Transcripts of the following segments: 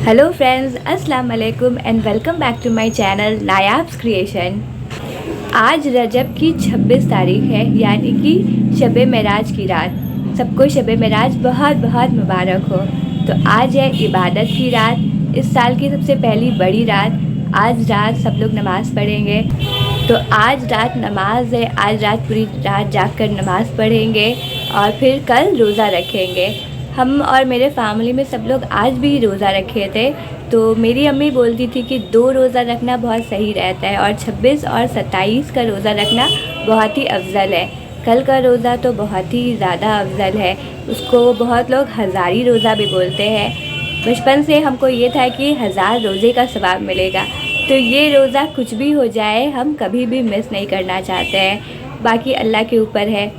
Hello friends, अस्सलाम वालेकुम and welcome back to my channel Nayab's creation. आज रजब की 26 तारीख है, यानी कि शब मेराज की रात। सबको शब मेराज बहुत बहुत मुबारक हो। तो आज है इबादत की रात, इस साल की सबसे पहली बड़ी रात। आज रात सब लोग नमाज़ पढ़ेंगे। तो आज रात नमाज है, आज रात पूरी रात जाग कर नमाज़ पढ़ेंगे और फिर कल रोज़ा रखेंगे। हम और मेरे फैमिली में सब लोग आज भी रोज़ा रखे थे। तो मेरी अम्मी बोलती थी कि 2 रोज़ा रखना बहुत सही रहता है और 26 और 27 का रोज़ा रखना बहुत ही अफजल है। कल का रोज़ा तो बहुत ही ज़्यादा अफजल है, उसको बहुत लोग हज़ारी रोज़ा भी बोलते हैं। बचपन से हमको ये था कि 1000 रोज़े का सवाब मिलेगा, तो ये रोज़ा कुछ भी हो जाए हम कभी भी मिस नहीं करना चाहते हैं। बाकी अल्लाह के ऊपर है।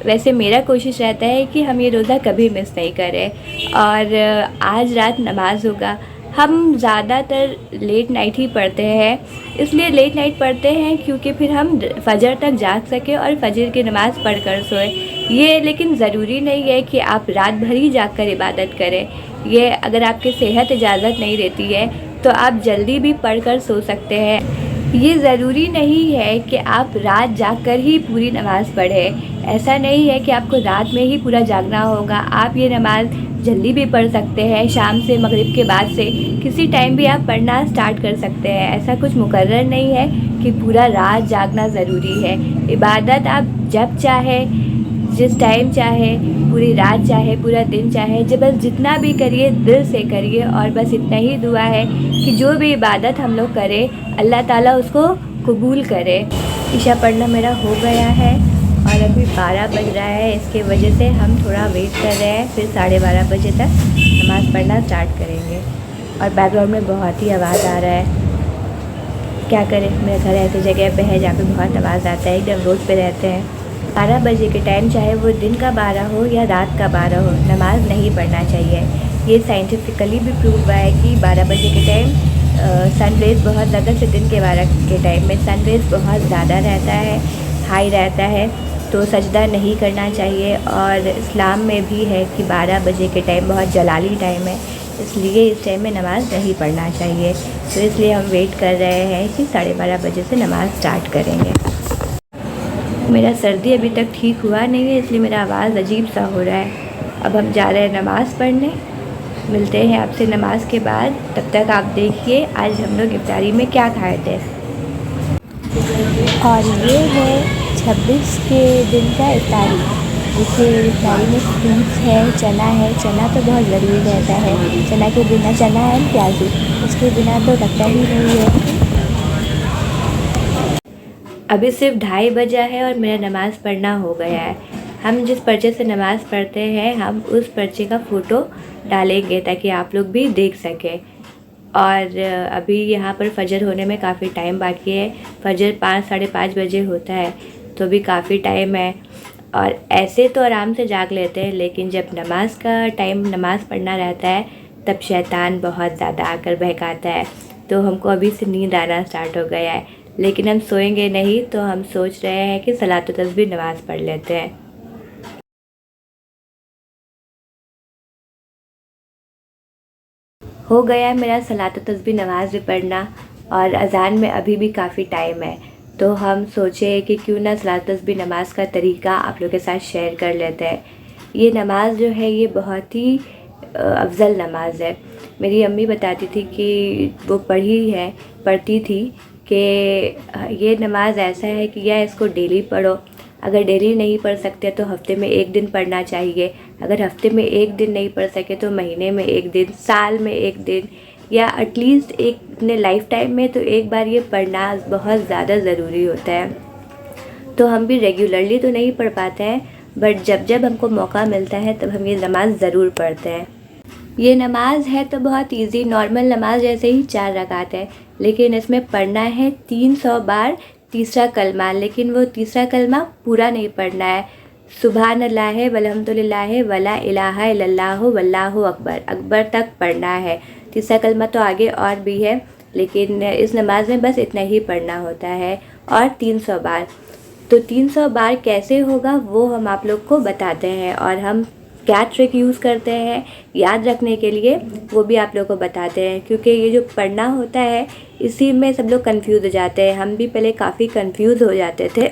वैसे मेरा कोशिश रहता है कि हम ये रोज़ा कभी मिस नहीं करें। और आज रात नमाज़ होगा। हम ज़्यादातर लेट नाइट ही पढ़ते हैं, इसलिए लेट नाइट पढ़ते हैं क्योंकि फिर हम फ़जर तक जाग सकें और फ़जर की नमाज़ पढ़ कर सोएं। ये लेकिन ज़रूरी नहीं है कि आप रात भर ही जाग कर इबादत करें। ये अगर आपकी सेहत इजाज़त नहीं देती है तो आप जल्दी भी पढ़ कर सो सकते हैं। ये ज़रूरी नहीं है कि आप रात जाग कर ही पूरी नमाज़ पढ़ें। ऐसा नहीं है कि आपको रात में ही पूरा जागना होगा। आप ये नमाज़ जल्दी भी पढ़ सकते हैं, शाम से मगरिब के बाद से किसी टाइम भी आप पढ़ना स्टार्ट कर सकते हैं। ऐसा कुछ मुकर्रर नहीं है कि पूरा रात जागना ज़रूरी है। इबादत आप जब चाहे, जिस टाइम चाहे, पूरी रात चाहे, पूरा दिन चाहे, जब बस जितना भी करिए दिल से करिए। और बस इतना ही दुआ है कि जो भी इबादत हम लोग करें अल्लाह ताला उसको कबूल करे। ईशा पढ़ना मेरा हो गया है और अभी 12 बज रहा है, इसके वजह से हम थोड़ा वेट कर रहे हैं। फिर 12:30 बजे तक नमाज़ पढ़ना स्टार्ट करेंगे। और बैकग्राउंड में बहुत ही आवाज़ आ रहा है, क्या करें, मेरा घर ऐसी जगह पे है जहाँ पे बहुत आवाज़ आता है, एकदम रोड पे रहते हैं। 12 बजे के टाइम, चाहे वो दिन का 12 हो या रात का 12 हो, नमाज़ नहीं पढ़ना चाहिए। ये साइंटिफिकली भी प्रूव हुआ है कि 12 बजे के टाइम सन रेज़ बहुत ज़्यादा से दिन के 12 के टाइम में सन रेज़ बहुत ज़्यादा रहता है, हाई रहता है, तो सजदा नहीं करना चाहिए। और इस्लाम में भी है कि 12 बजे के टाइम बहुत जलाली टाइम है, इसलिए इस टाइम में नमाज़ नहीं पढ़ना चाहिए। तो इसलिए हम वेट कर रहे हैं कि 12:30 बजे से नमाज़ स्टार्ट करेंगे। मेरा सर्दी अभी तक ठीक हुआ नहीं है, इसलिए मेरा आवाज़ अजीब सा हो रहा है। अब हम जा रहे हैं नमाज़ पढ़ने। मिलते हैं आपसे नमाज के बाद। तब तक आप देखिए आज हम लोग इफ्तारी में क्या खाए थे। और ये है 26 के दिन का इफ्तारी। जिससे इफ्तारी में फ्रूट्स है, चना है। चना तो बहुत ज़रूरी रहता है, चना के बिना, चना है प्याजी, उसके बिना तो लगता ही नहीं है। अभी सिर्फ 2:30 बजा है और मेरा नमाज़ पढ़ना हो गया है। हम जिस पर्चे से नमाज़ पढ़ते हैं, हम उस पर्चे का फ़ोटो डालेंगे ताकि आप लोग भी देख सकें। और अभी यहाँ पर फ़जर होने में काफ़ी टाइम बाकी है। फ़जर 5 साढ़े 5 बजे होता है, तो भी काफ़ी टाइम है। और ऐसे तो आराम से जाग लेते हैं, लेकिन जब नमाज का टाइम, नमाज़ पढ़ना रहता है, तब शैतान बहुत ज़्यादा आकर बहकाता है। तो हमको अभी से नींद आना स्टार्ट हो गया है, लेकिन हम सोएंगे नहीं। तो हम सोच रहे हैं कि सलात व तस्बीह नमाज़ पढ़ लेते हैं। हो गया मेरा सलात व तस्बीह नमाज़ भी पढ़ना, और अज़ान में अभी भी काफ़ी टाइम है। तो हम सोचे कि क्यों ना सलात व तस्बीह नमाज़ का तरीका आप लोगों के साथ शेयर कर लेते हैं। ये नमाज़ जो है ये बहुत ही अफजल नमाज है। मेरी अम्मी बताती थी कि वो पढ़ती थी कि ये नमाज ऐसा है कि या इसको डेली पढ़ो। अगर डेली नहीं पढ़ सकते तो हफ्ते में 1 दिन पढ़ना चाहिए। अगर हफ्ते में 1 दिन नहीं पढ़ सके तो महीने में 1 दिन, साल में 1 दिन, या एटलीस्ट एक अपने लाइफ टाइम में तो एक बार ये पढ़ना बहुत ज़्यादा ज़रूरी होता है। तो हम भी रेगुलरली तो नहीं पढ़ पाते हैं, बट जब जब हमको मौका मिलता है तब हम ये नमाज़ ज़रूर पढ़ते हैं। ये नमाज है तो बहुत इजी, नॉर्मल नमाज जैसे ही 4 रकात है, लेकिन इसमें पढ़ना है 300 बार तीसरा कलमा। लेकिन वो तीसरा कलमा पूरा नहीं पढ़ना है। सुभान अल्लाह वल्हम्दुलिल्लाह वला इलाहा इल्लल्लाहु वल्लाहु अकबर, अकबर तक पढ़ना है। तीसरा कलमा तो आगे और भी है, लेकिन इस नमाज में बस इतना ही पढ़ना होता है, और 300 बार। तो 300 बार कैसे होगा वो हम आप लोग को बताते हैं। और हम क्या ट्रिक यूज़ करते हैं याद रखने के लिए, वो भी आप लोगों को बताते हैं। क्योंकि ये जो पढ़ना होता है इसी में सब लोग कंफ्यूज हो जाते हैं। हम भी पहले काफ़ी कंफ्यूज हो जाते थे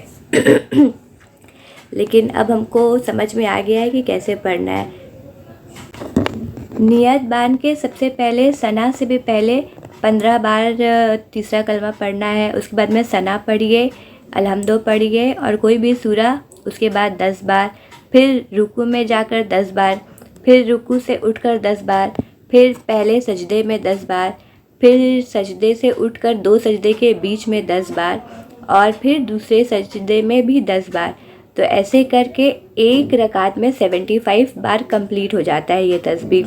लेकिन अब हमको समझ में आ गया है कि कैसे पढ़ना है। नियत बांध के सबसे पहले सना से भी पहले 15 बार तीसरा कलमा पढ़ना है। उसके बाद में सना पढ़िए, अलहम्दो पढ़िए और कोई भी सूरा, उसके बाद 10 बार, फिर रुकू में जाकर 10 बार, फिर रुकू से उठकर 10 बार, फिर पहले सजदे में 10 बार, फिर सजदे से उठकर 2 सजदे के बीच में 10 बार और फिर दूसरे सजदे में भी 10 बार। तो ऐसे करके एक रकात में 75 बार कंप्लीट हो जाता है ये तस्बीह।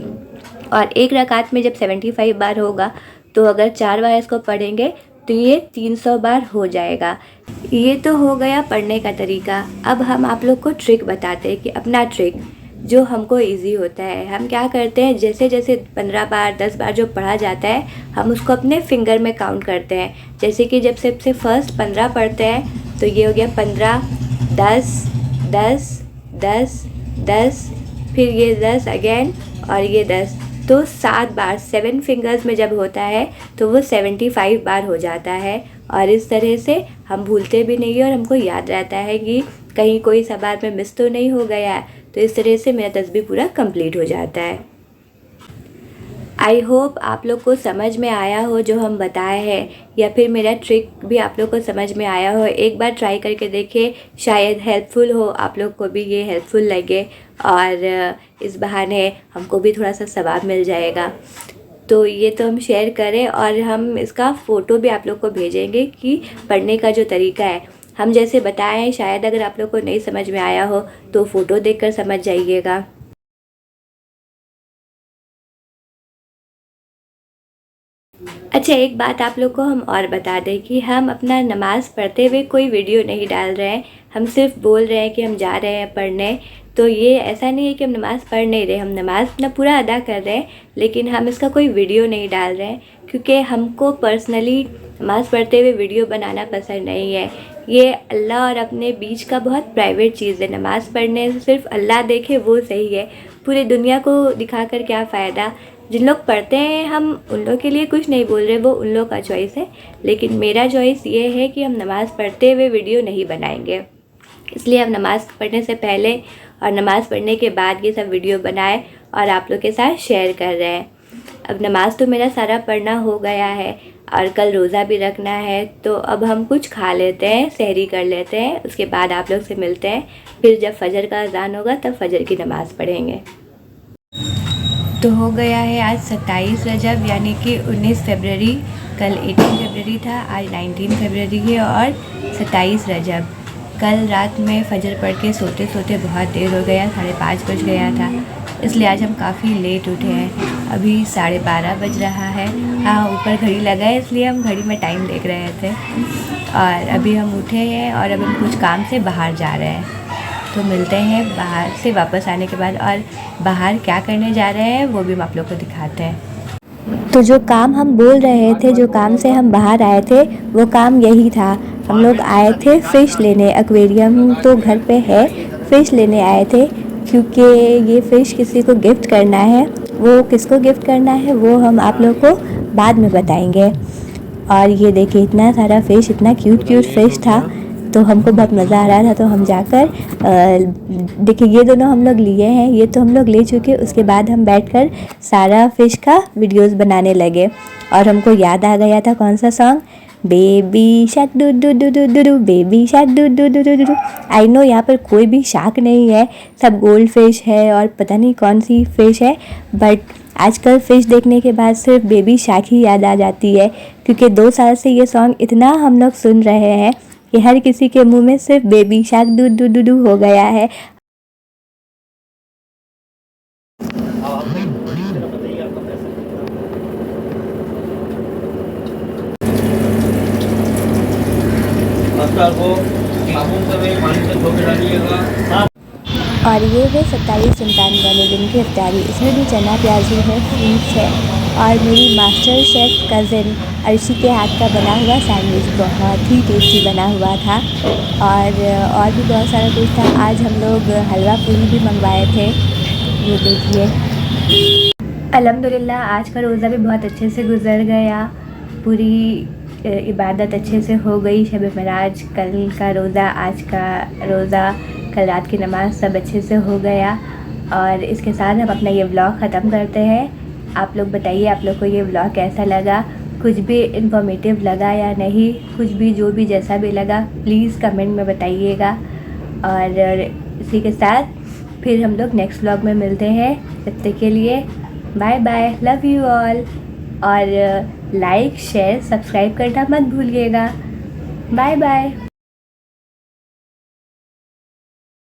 और एक रकात में जब 75 बार होगा तो अगर 4 बार इसको पढ़ेंगे तो ये 300 बार हो जाएगा। ये तो हो गया पढ़ने का तरीका। अब हम आप लोग को ट्रिक बताते हैं कि अपना ट्रिक जो हमको इजी होता है। हम क्या करते हैं, जैसे जैसे 15 बार 10 बार जो पढ़ा जाता है हम उसको अपने फिंगर में काउंट करते हैं। जैसे कि जब सबसे फर्स्ट 15 पढ़ते हैं तो ये हो गया 15, 10, 10, 10, 10, फिर ये 10 अगेन और ये 10। तो 7 बार 7 फिंगर्स में जब होता है तो वो 75 बार हो जाता है। और इस तरह से हम भूलते भी नहीं है और हमको याद रहता है कि कहीं कोई सवाल में मिस तो नहीं हो गया है। तो इस तरह से मेरा तस्बीह पूरा कंप्लीट हो जाता है। आई होप आप लोग को समझ में आया हो जो हम बताए हैं, या फिर मेरा ट्रिक भी आप लोग को समझ में आया हो। एक बार ट्राई करके देखिए, शायद हेल्पफुल हो, आप लोग को भी ये हेल्पफुल लगे और इस बहाने हमको भी थोड़ा सा सवाब मिल जाएगा। तो ये तो हम शेयर करें और हम इसका फ़ोटो भी आप लोग को भेजेंगे कि पढ़ने का जो तरीका है हम जैसे बताए हैं। शायद अगर आप लोग को नहीं समझ में आया हो तो फ़ोटो देखकर समझ जाइएगा। अच्छा, एक बात आप लोग को हम और बता दें कि हम अपना नमाज़ पढ़ते हुए कोई वीडियो नहीं डाल रहे हैं। हम सिर्फ बोल रहे हैं कि हम जा रहे हैं पढ़ने। तो ये ऐसा नहीं है कि हम नमाज़ पढ़ नहीं रहे, हम नमाज़ अपना पूरा अदा कर रहे हैं, लेकिन हम इसका कोई वीडियो नहीं डाल रहे हैं क्योंकि हमको पर्सनली नमाज़ पढ़ते हुए वीडियो बनाना पसंद नहीं है। ये अल्लाह और अपने बीच का बहुत प्राइवेट चीज़ है। नमाज़ पढ़ने से सिर्फ अल्लाह देखे वो सही है, पूरी दुनिया को दिखाकर क्या फ़ायदा। जिन लोग पढ़ते हैं हम उन लोग के लिए कुछ नहीं बोल रहे, वो उन लोग का चॉइस है, लेकिन मेरा चॉइस ये है कि हम नमाज़ पढ़ते हुए वीडियो नहीं बनाएंगे। इसलिए हम नमाज़ पढ़ने से पहले और नमाज़ पढ़ने के बाद ये सब वीडियो बनाए और आप लोग के साथ शेयर कर रहे हैं। अब नमाज़ तो मेरा सारा पढ़ना हो गया है और कल रोज़ा भी रखना है, तो अब हम कुछ खा लेते हैं, सहरी कर लेते हैं, उसके बाद आप लोग से मिलते हैं। फिर जब फजर का अज़ान होगा तब फजर की नमाज़ पढ़ेंगे। तो हो गया है आज 27 रजब यानी कि 19 फरवरी। कल 18 फरवरी था, आज 19 फरवरी है और 27 रजब। कल रात में फजर पढ़ के सोते सोते बहुत देर हो गया, 5:30 बज गया था, इसलिए आज हम काफ़ी लेट उठे हैं। अभी 12:30 बज रहा है। हाँ, ऊपर घड़ी लगा है इसलिए हम घड़ी में टाइम देख रहे थे। और अभी हम उठे हैं और अब हम कुछ काम से बाहर जा रहे हैं। तो मिलते हैं बाहर से वापस आने के बाद, और बाहर क्या करने जा रहे हैं वो भी हम आप लोग को दिखाते हैं। तो जो काम हम बोल रहे थे, जो काम से हम बाहर आए थे, वो काम यही था। हम लोग आए थे फ़िश लेने। एक्वेरियम तो घर पे है, फ़िश लेने आए थे क्योंकि ये फ़िश किसी को गिफ्ट करना है। वो किसको गिफ्ट करना है वो हम आप लोग को बाद में बताएंगे। और ये देखिए इतना सारा फ़िश, इतना क्यूट क्यूट फ़िश था, तो हमको बहुत मज़ा आ रहा था। तो हम जाकर देखिए ये दोनों हम लोग लिए हैं, ये तो हम लोग ले चुके। उसके बाद हम बैठकर सारा फ़िश का वीडियोस बनाने लगे और हमको याद आ गया था कौन सा song, baby shark do do do do do do, baby shark do do do do do. I know यहाँ पर कोई भी शार्क नहीं है, सब गोल्ड फिश है और पता नहीं कौन सी फ़िश है, बट आजकल फ़िश देखने के बाद सिर्फ बेबी शार्क ही याद आ जाती है। क्योंकि 2 साल से ये सॉन्ग इतना हम लोग सुन रहे हैं कि हर किसी के मुंह में सिर्फ baby shark do do do do हो गया है। और ये है 27 सुल्तान वाले दिन की इफ्तारी। इसमें भी चना प्याजी है, फ्रूट्स है और मेरी मास्टर शेफ़ कज़िन अर्शी के हाथ का बना हुआ सैंडविच बहुत ही टेस्टी बना हुआ था। और भी बहुत सारा कुछ था। आज हम लोग हलवा पूरी भी मंगवाए थे ये देखिए, अल्हम्दुलिल्लाह आज का रोज़ा भी बहुत अच्छे से गुज़र गया। पूरी इबादत अच्छे से हो गई। शब मेराज, कल का रोज़ा, आज का रोज़ा, कल रात की नमाज़ सब अच्छे से हो गया। और इसके साथ हम अपना ये व्लॉग ख़त्म करते हैं। आप लोग बताइए आप लोग को ये व्लॉग कैसा लगा, कुछ भी इन्फॉर्मेटिव लगा या नहीं, कुछ भी जो भी जैसा भी लगा प्लीज़ कमेंट में बताइएगा। और इसी के साथ फिर हम लोग नेक्स्ट व्लॉग में मिलते हैं। तब तक के लिए bye bye, love you all. और लाइक शेयर सब्सक्राइब करना मत भूलिएगा। Bye bye.